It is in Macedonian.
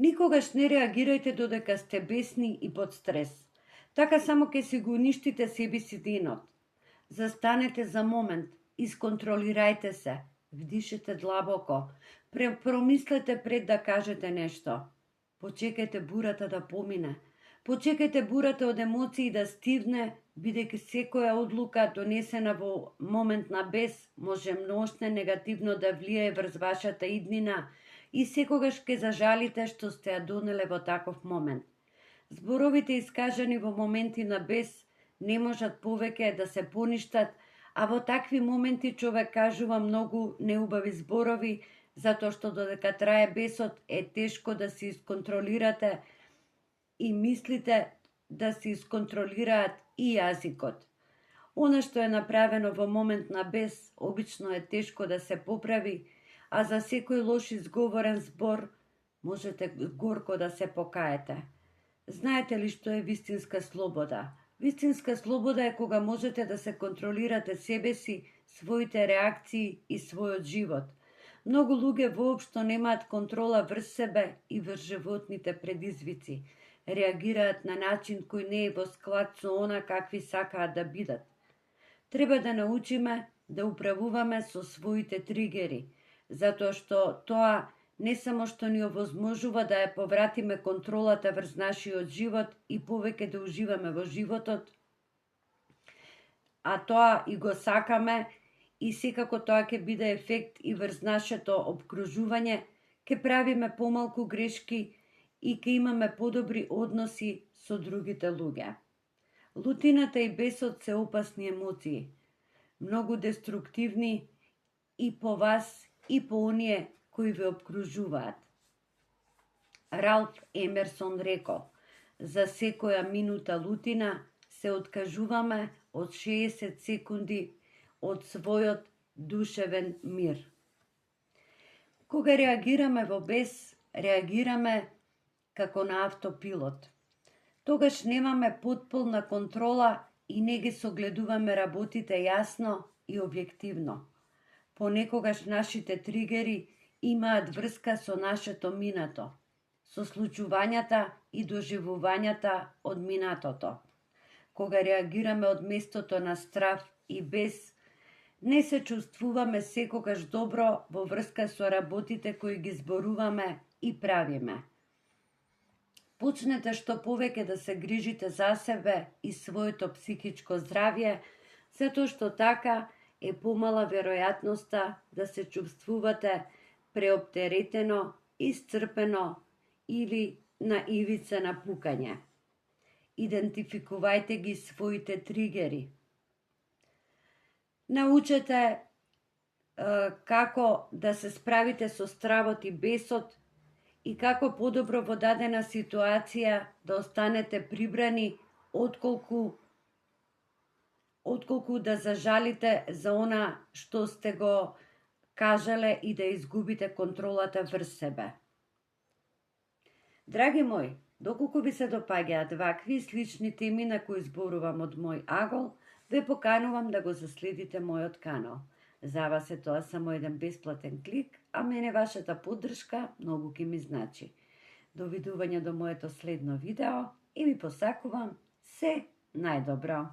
Никогаш не реагирајте додека сте бесни и под стрес. Така само ќе си го уништите себе си денот. Застанете за момент, исконтролирајте се, вдишете длабоко, промислете пред да кажете нешто. Почекајте бурата да помине. Почекајте бурата од емоции да стивне, бидејќи секоја одлука донесена во момент на бес може множне негативно да влијае врз вашата иднина и секогаш ќе зажалите што сте ја донеле во таков момент. Зборовите искажани во моменти на бес не можат повеќе да се поништат, а во такви моменти човек кажува многу неубави зборови, затоа што додека трае бесот е тешко да се исконтролирате и мислите да се исконтролираат и јазикот. Она што е направено во момент на бес, обично е тешко да се поправи, а за секој лош изговорен збор можете горко да се покаете. Знаете ли што е вистинска слобода? Вистинска слобода е кога можете да се контролирате себе си, своите реакции и својот живот. Многу луѓе воопшто немаат контрола врз себе и врз животните предизвици. Реагираат на начин кој не е во склад со она какви сакаат да бидат. Треба да научиме да управуваме со своите тригери, затоа што тоа не само што ни овозможува да ја повратиме контролата врз нашиот живот и повеќе да уживаме во животот, а тоа и го сакаме и секако тоа ќе биде ефект и врз нашето обкружување, ќе правиме помалку грешки и ќе имаме подобри односи со другите луѓе. Лутината и бесот се опасни емоции, многу деструктивни и по вас и по оние кои ве обкружуваат. Ралф Емерсон рекол: за секоја минута лутина се откажуваме од 60 секунди од својот душевен мир. Кога реагираме во бес, реагираме како на автопилот. Тогаш немаме потполна контрола и не ги согледуваме работите јасно и објективно. Понекогаш нашите тригери имаат врска со нашето минато, со случувањата и доживувањата од минатото. Кога реагираме од местото на страв и бес, не се чувствуваме секогаш добро во врска со работите кои ги зборуваме и правиме. Почнете што повеќе да се грижите за себе и своето психичко здравје, затоа што така е помала веројатноста да се чувствувате преоптеретено, исцрпено или на ивица на пукање. Идентификувајте ги своите тригери. Научете како да се справите со стравот и бесот и како подобро во дадена ситуација да останете прибрани отколку да зажалите за она што сте го кажале и да изгубите контролата врз себе. Драги мои, доколку ви се допаѓаат вакви и слични теми на кои зборувам од мој агол, ве поканувам да го заследите мојот канал. За вас е тоа само еден бесплатен клик, а мене вашата поддршка многу ќе ми значи. Довидување до моето следно видео и ви посакувам се најдобро.